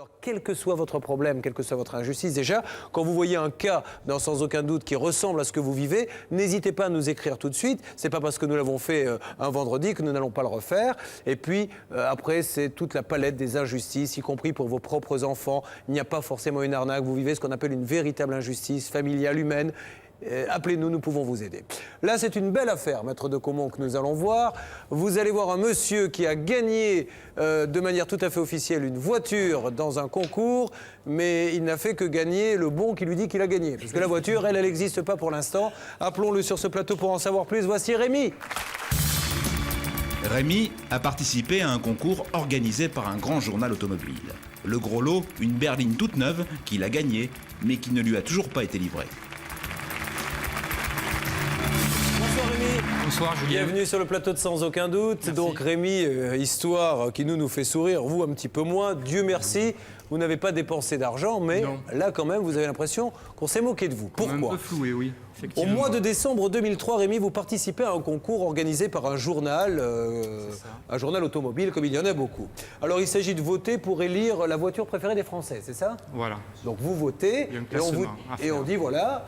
Alors, quel que soit votre problème, quelle que soit votre injustice, déjà, quand vous voyez un cas, sans aucun doute, qui ressemble à ce que vous vivez, n'hésitez pas à nous écrire tout de suite. C'est pas parce que nous l'avons fait un vendredi que nous n'allons pas le refaire. Et puis, après, c'est toute la palette des injustices, y compris pour vos propres enfants. Il n'y a pas forcément une arnaque. Vous vivez ce qu'on appelle une véritable injustice familiale, humaine. Appelez-nous, nous pouvons vous aider. Là, c'est une belle affaire, maître de Caumont, que nous allons voir. Vous allez voir un monsieur qui a gagné de manière tout à fait officielle une voiture dans un concours, mais il n'a fait que gagner le bon qui lui dit qu'il a gagné. Parce que la voiture, elle n'existe pas pour l'instant. Appelons-le sur ce plateau pour en savoir plus. Voici Rémi. Rémi a participé à un concours organisé par un grand journal automobile. Le gros lot, une berline toute neuve qu'il a gagnée, mais qui ne lui a toujours pas été livrée. Bonsoir Rémi. Bonsoir Julien. Bienvenue sur le plateau de Sans Aucun Doute. Merci. Donc Rémi, histoire qui nous fait sourire, vous un petit peu moins. Dieu merci, vous n'avez pas dépensé d'argent, mais non. Là quand même, vous avez l'impression qu'on s'est moqué de vous. Pourquoi ? Un peu floué, oui. Au mois de décembre 2003, Rémi, vous participez à un concours organisé par un journal automobile, comme il y en a beaucoup. Alors il s'agit de voter pour élire la voiture préférée des Français, c'est ça ? Voilà. Donc vous votez et on dit voilà...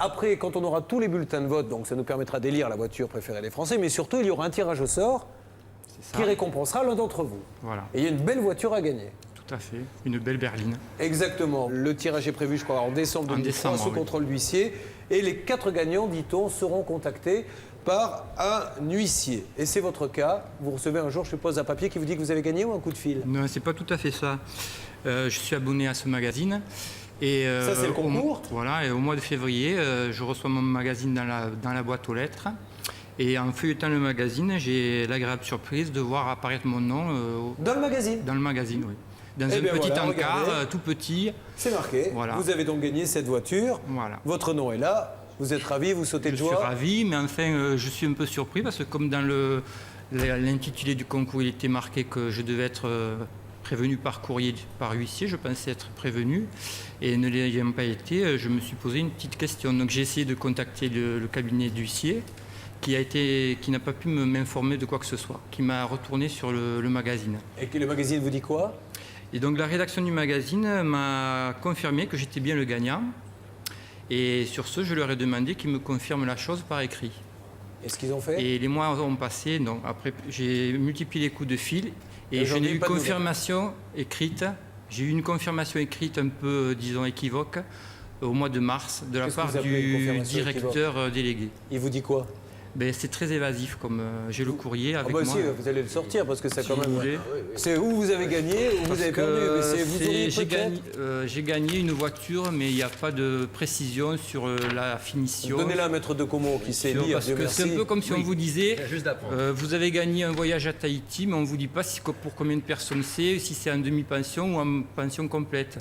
Après, quand on aura tous les bulletins de vote, donc ça nous permettra d'élire la voiture préférée des Français, mais surtout, il y aura un tirage au sort qui récompensera l'un d'entre vous. Voilà. Et il y a une belle voiture à gagner. Tout à fait, une belle berline. Exactement. Le tirage est prévu, je crois, en décembre 2003, sous contrôle d'huissier. Et les 4 gagnants, dit-on, seront contactés par un huissier. Et c'est votre cas. Vous recevez un jour, je suppose, un papier qui vous dit que vous avez gagné ou un coup de fil ? Non, c'est pas tout à fait ça. Je suis abonné à ce magazine. Et ça, c'est le concours ? Voilà, et au mois de février, je reçois mon magazine dans la boîte aux lettres. Et en feuilletant le magazine, j'ai l'agréable surprise de voir apparaître mon nom. Dans le magazine ? Dans le magazine, oui. Dans un petit encart, tout petit. C'est marqué. Voilà. Vous avez donc gagné cette voiture. Voilà. Votre nom est là. Vous êtes ravi, vous sautez de joie ? Je suis ravi, mais enfin, je suis un peu surpris parce que comme dans l'intitulé du concours, il était marqué que je devais être... prévenu par courrier, par huissier, je pensais être prévenu et ne l'ayant pas été, je me suis posé une petite question. Donc j'ai essayé de contacter le cabinet d'huissier qui n'a pas pu m'informer de quoi que ce soit, qui m'a retourné sur le magazine. Et que le magazine vous dit quoi ? Et donc la rédaction du magazine m'a confirmé que j'étais bien le gagnant et sur ce, je leur ai demandé qu'ils me confirment la chose par écrit. Et ce qu'ils ont fait ? Et les mois ont passé, donc après j'ai multiplié les coups de fil. Et je n'ai eu confirmation écrite. J'ai eu une confirmation écrite un peu, disons, équivoque au mois de mars de la part du directeur délégué. Il vous dit quoi ? Ben, c'est très évasif, comme j'ai le courrier avec moi. Si, vous allez le sortir parce que c'est quand même... C'est où vous avez gagné ou vous avez perdu. J'ai gagné une voiture, mais il n'y a pas de précision sur la finition. Donnez-la à maître de Caumont qui sait lire. Parce que c'est un peu comme si on vous disait, vous avez gagné un voyage à Tahiti, mais on ne vous dit pas pour combien de personnes c'est, si c'est en demi-pension ou en pension complète.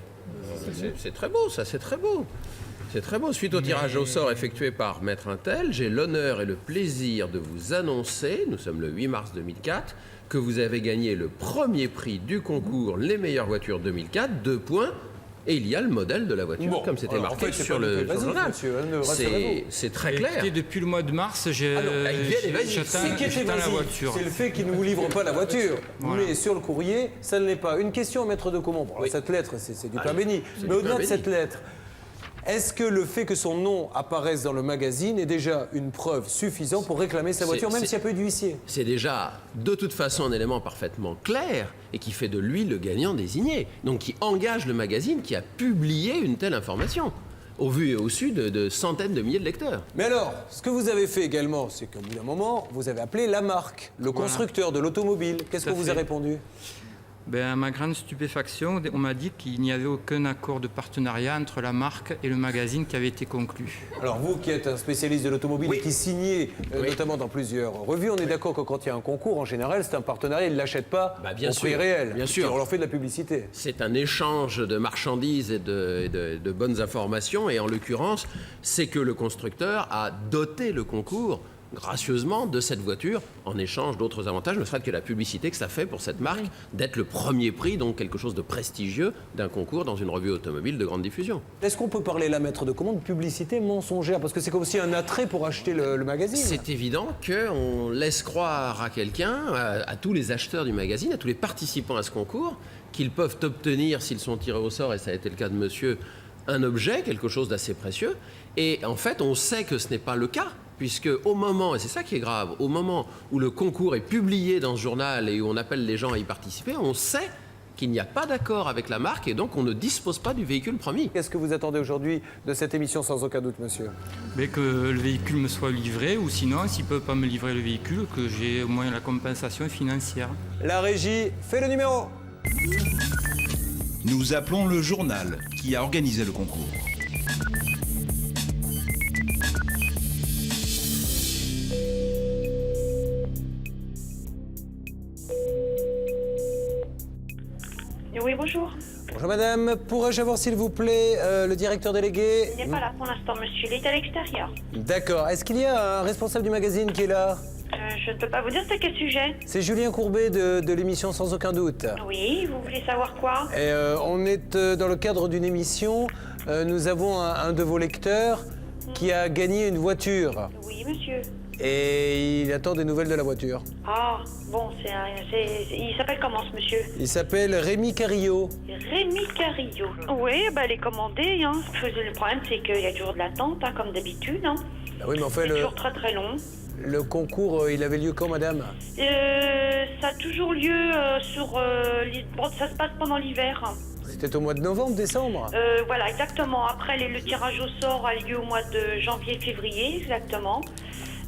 C'est très beau, ça, c'est très beau. C'est très beau. Suite au tirage au sort effectué par Maître Intel, j'ai l'honneur et le plaisir de vous annoncer, nous sommes le 8 mars 2004, que vous avez gagné le premier prix du concours Les meilleures voitures 2004, 2 points, et il y a le modèle de la voiture, comme c'était marqué sur le journal. C'est très clair. Écoutez, depuis le mois de mars, j'attends la voiture. C'est le fait qu'il ne vous livre pas la voiture. Voilà. Mais sur le courrier, ça ne l'est pas. Une question, maître de Caumont. Bon, cette lettre, c'est du pain béni. Mais au-delà de cette lettre... Est-ce que le fait que son nom apparaisse dans le magazine est déjà une preuve suffisante pour réclamer sa voiture, même s'il y a peu d'huissier ? C'est déjà, de toute façon, un élément parfaitement clair et qui fait de lui le gagnant désigné. Donc qui engage le magazine qui a publié une telle information, au vu et au su de centaines de milliers de lecteurs. Mais alors, ce que vous avez fait également, c'est qu'au bout d'un moment, vous avez appelé la marque, le constructeur de l'automobile. Qu'est-ce qu'on vous a répondu ? À ma grande stupéfaction, on m'a dit qu'il n'y avait aucun accord de partenariat entre la marque et le magazine qui avait été conclu. Alors vous qui êtes un spécialiste de l'automobile et qui signez notamment dans plusieurs revues, on est d'accord que quand il y a un concours, en général, c'est un partenariat, ils ne l'achètent pas au prix réel. Bien sûr. On leur fait de la publicité. C'est un échange de marchandises et de bonnes informations et en l'occurrence, c'est que le constructeur a doté le concours gracieusement de cette voiture en échange d'autres avantages, ne serait-ce que la publicité que ça fait pour cette marque d'être le premier prix, donc quelque chose de prestigieux d'un concours dans une revue automobile de grande diffusion. Est-ce qu'on peut parler, là, maître de commande, publicité mensongère? Parce que c'est comme aussi un attrait pour acheter le magazine. C'est évident qu'on laisse croire à quelqu'un, à tous les acheteurs du magazine, à tous les participants à ce concours, qu'ils peuvent obtenir, s'ils sont tirés au sort, et ça a été le cas de monsieur, un objet, quelque chose d'assez précieux. Et en fait, on sait que ce n'est pas le cas, puisque au moment, et c'est ça qui est grave, au moment où le concours est publié dans ce journal et où on appelle les gens à y participer, on sait qu'il n'y a pas d'accord avec la marque et donc on ne dispose pas du véhicule promis. Qu'est-ce que vous attendez aujourd'hui de cette émission, sans aucun doute, monsieur? Mais que le véhicule me soit livré, ou sinon, s'il ne peut pas me livrer le véhicule, que j'ai au moins la compensation financière. La régie fait le numéro. Nous appelons le journal qui a organisé le concours. Oui, bonjour. Bonjour madame, pourrais-je avoir s'il vous plaît le directeur délégué? Il n'est pas là pour l'instant, monsieur. Il est à l'extérieur. D'accord, est-ce qu'il y a un responsable du magazine qui est là? Je ne peux pas vous dire c'est quel sujet. C'est Julien Courbet de l'émission Sans aucun doute. Oui, vous voulez savoir quoi? Et on est dans le cadre d'une émission, nous avons un de vos lecteurs qui a gagné une voiture. Oui, monsieur. Et il attend des nouvelles de la voiture. Ah, bon, il s'appelle comment, ce monsieur? Il s'appelle Rémi Carillo. Rémi Carillo. Oui, bah, elle est commandée, hein. Le problème, c'est qu'il y a toujours de l'attente, hein, comme d'habitude, hein. Ah oui, mais en fait, C'est toujours très très long. le concours, il avait lieu quand, madame? Ça a toujours lieu bon, ça se passe pendant l'hiver. C'était au mois de novembre, décembre? Voilà, exactement. Après, le tirage au sort a lieu au mois de janvier-février, exactement.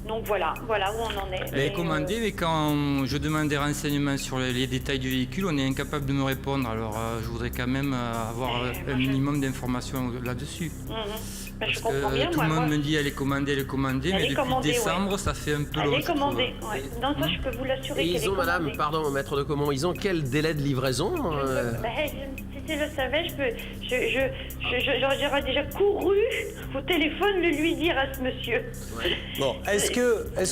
Donc voilà où on en est. Elle est commandée, mais quand je demande des renseignements sur les détails du véhicule, on est incapable de me répondre. Alors je voudrais quand même avoir un minimum d'informations là-dessus. Ben, je Parce comprends bien, que tout le monde me dit elle est commandée, mais depuis décembre, ça fait un peu long. Elle est commandée, ouais. Non, ça, je peux vous l'assurer Et qu'elle est ils ont, commandée. madame, pardon, maître de commande, ils ont quel délai de livraison Si je le savais, j'aurais déjà couru au téléphone le lui dire à ce monsieur. Bon, est-ce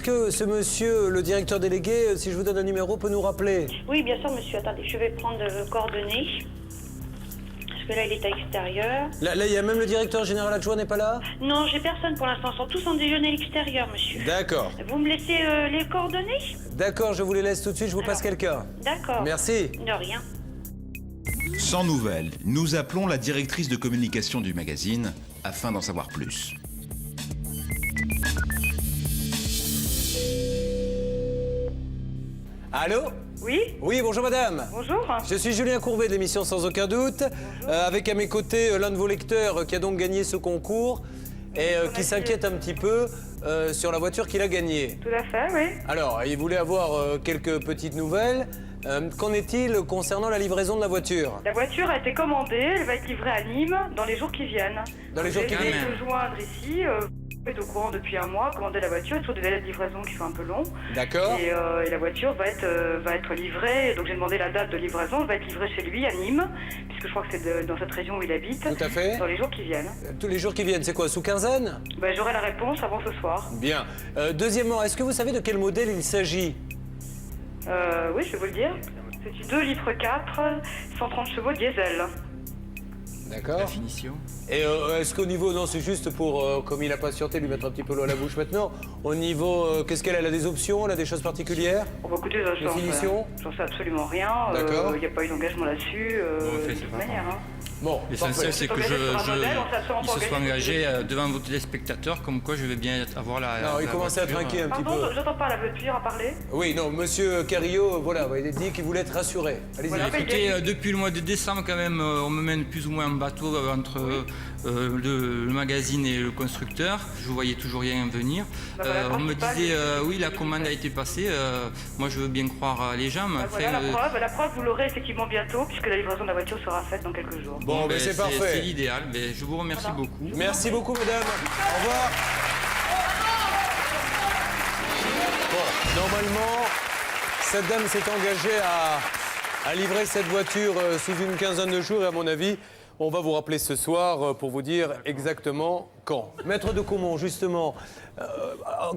que ce monsieur, le directeur délégué, si je vous donne un numéro, peut nous rappeler? Oui, bien sûr, monsieur. Attendez, je vais prendre vos coordonnées. Parce que là, il est à l'extérieur. Là, il y a même le directeur général adjoint n'est pas là? Non, j'ai personne pour l'instant. Ils sont tous en déjeuner à l'extérieur, monsieur. D'accord. Vous me laissez les coordonnées? D'accord, je vous les laisse tout de suite, je vous passe quelqu'un. D'accord. Merci. De rien. Sans nouvelles, nous appelons la directrice de communication du magazine afin d'en savoir plus. Allô? Oui? Oui, bonjour madame. Bonjour. Je suis Julien Courbet de l'émission Sans aucun doute, avec à mes côtés l'un de vos lecteurs qui a donc gagné ce concours et qui s'inquiète un petit peu sur la voiture qu'il a gagnée. Tout à fait, oui. Alors, il voulait avoir quelques petites nouvelles. Qu'en est-il concernant la livraison de la voiture? La voiture a été commandée, elle va être livrée à Nîmes dans les jours qui viennent. Dans les jours qui J'ai viennent. essayé de joindre ici, vous êtes au courant depuis un mois, commander la voiture, sur des délais de livraison qui sont un peu longs. D'accord. Et la voiture va être livrée, donc j'ai demandé la date de livraison, elle va être livrée chez lui à Nîmes, puisque je crois que c'est dans cette région où il habite. Tout à fait. Dans les jours qui viennent. Tous les jours qui viennent, c'est quoi, sous quinzaine? J'aurai la réponse avant ce soir. Bien. Deuxièmement, est-ce que vous savez de quel modèle il s'agit? Oui, je vais vous le dire. C'est du 2 litres 4, 130 chevaux diesel. D'accord. Finition. Et est-ce qu'au niveau, non, c'est juste pour, comme il a patienté, lui mettre un petit peu l'eau à la bouche maintenant, au niveau, qu'est-ce qu'elle a? Elle a des options, elle a des choses particulières? Écoutez, Définition? j'en sais absolument rien. D'accord. Il n'y a pas eu d'engagement là-dessus, fait, de c'est toute pas manière. grave. Bon, L'essentiel, c'est que On s'est il se soit engagé devant vos téléspectateurs, comme quoi je vais bien avoir la. Non, il la commençait à voiture. trinquer un petit Pardon, peu. j'entends pas la voiture à parler. Oui, non, monsieur Carillo, voilà, il a dit qu'il voulait être rassuré. Allez-y. Voilà. Écoutez, depuis le mois de décembre, quand même, on me mène plus ou moins en bateau entre le magazine et le constructeur. Je ne voyais toujours rien venir. Voilà, On me principal, disait, oui, la commande a été passée. Moi, je veux bien croire les gens, mais Voilà la preuve, vous l'aurez effectivement bientôt, puisque la livraison de la voiture sera faite dans quelques jours. Bon, ben c'est parfait. C'est l'idéal. Ben, je vous remercie beaucoup. Merci beaucoup, madame. Au revoir. Bon, normalement, cette dame s'est engagée à livrer cette voiture sous une quinzaine de jours et à mon avis, On va vous rappeler ce soir pour vous dire exactement quand. Maître de Caumont, justement,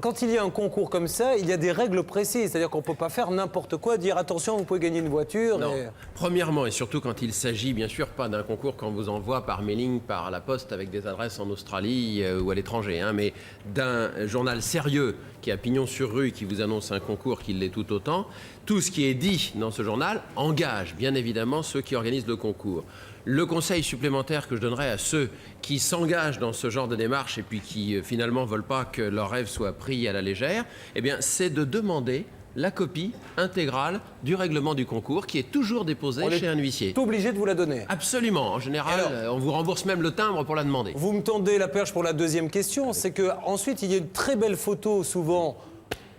quand il y a un concours comme ça, il y a des règles précises. C'est-à-dire qu'on ne peut pas faire n'importe quoi, dire attention, vous pouvez gagner une voiture. Non. Et... Premièrement, et surtout quand il s'agit, bien sûr, pas d'un concours qu'on vous envoie par mailing, par la poste avec des adresses en Australie ou à l'étranger, hein, mais d'un journal sérieux qui a pignon sur rue, qui vous annonce un concours qui l'est tout autant. Tout ce qui est dit dans ce journal engage, bien évidemment, ceux qui organisent le concours. Le conseil supplémentaire que je donnerais à ceux qui s'engagent dans ce genre de démarche et puis qui finalement ne veulent pas que leur rêve soit pris à la légère, eh bien, c'est de demander la copie intégrale du règlement du concours qui est toujours déposée chez un huissier. Obligé de vous la donner. Absolument. En général, on vous rembourse même le timbre pour la demander. Vous me tendez la perche pour la deuxième question, c'est qu'ensuite il y a une très belle photo souvent.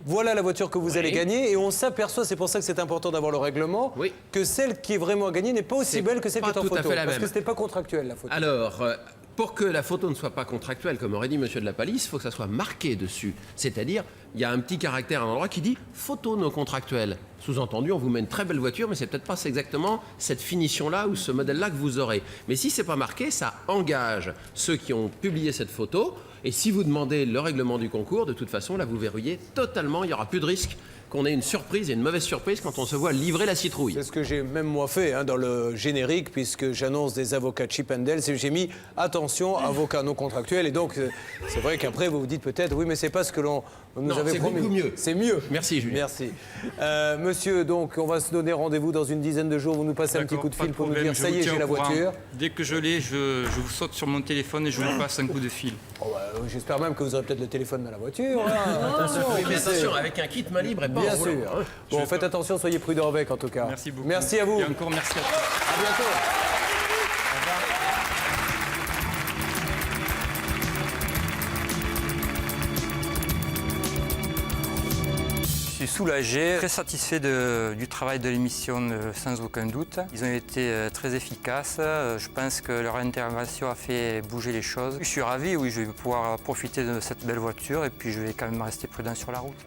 Voilà la voiture que vous allez gagner et on s'aperçoit, c'est pour ça que c'est important d'avoir le règlement, que celle qui est vraiment à gagner n'est pas aussi belle que celle qui est en photo. Parce que ce n'est pas contractuel la photo. Alors, pour que la photo ne soit pas contractuelle, comme aurait dit Monsieur de la Palisse, il faut que ça soit marqué dessus. C'est-à-dire, il y a un petit caractère à un endroit qui dit « photo non contractuelle ». Sous-entendu, on vous met une très belle voiture, mais c'est peut-être pas exactement cette finition-là ou ce modèle-là que vous aurez. Mais si c'est pas marqué, ça engage ceux qui ont publié cette photo. Et si vous demandez le règlement du concours, de toute façon, là, vous verrouillez totalement. Il n'y aura plus de risque qu'on ait une surprise et une mauvaise surprise quand on se voit livrer la citrouille. C'est ce que j'ai même moi fait dans le générique, puisque j'annonce des avocats Chip and Dale. J'ai mis attention, avocats non contractuels. Et donc, c'est vrai qu'après, vous vous dites peut-être, oui, mais c'est pas ce que l'on nous avait promis. C'est beaucoup mieux. C'est mieux. Merci, Julien. Merci. Monsieur, donc, on va se donner rendez-vous dans une dizaine de jours. Vous nous passez un petit coup de fil pour nous dire, ça y est, j'ai la voiture. Dès que je l'ai, je vous saute sur mon téléphone et je vous passe un coup de fil. Oh, j'espère même que vous aurez peut-être le téléphone dans la voiture. Hein. Attention, Oui, mais attention, avec un kit main libre et pas bien en roulant, sûr. hein. Bon, faites attention, soyez prudents avec en tout cas. Merci beaucoup. Merci à vous. Et encore merci à toi. À bientôt. Je suis soulagé, très satisfait du travail de l'émission sans aucun doute. Ils ont été très efficaces. Je pense que leur intervention a fait bouger les choses. Je suis ravi, oui, je vais pouvoir profiter de cette belle voiture et puis je vais quand même rester prudent sur la route.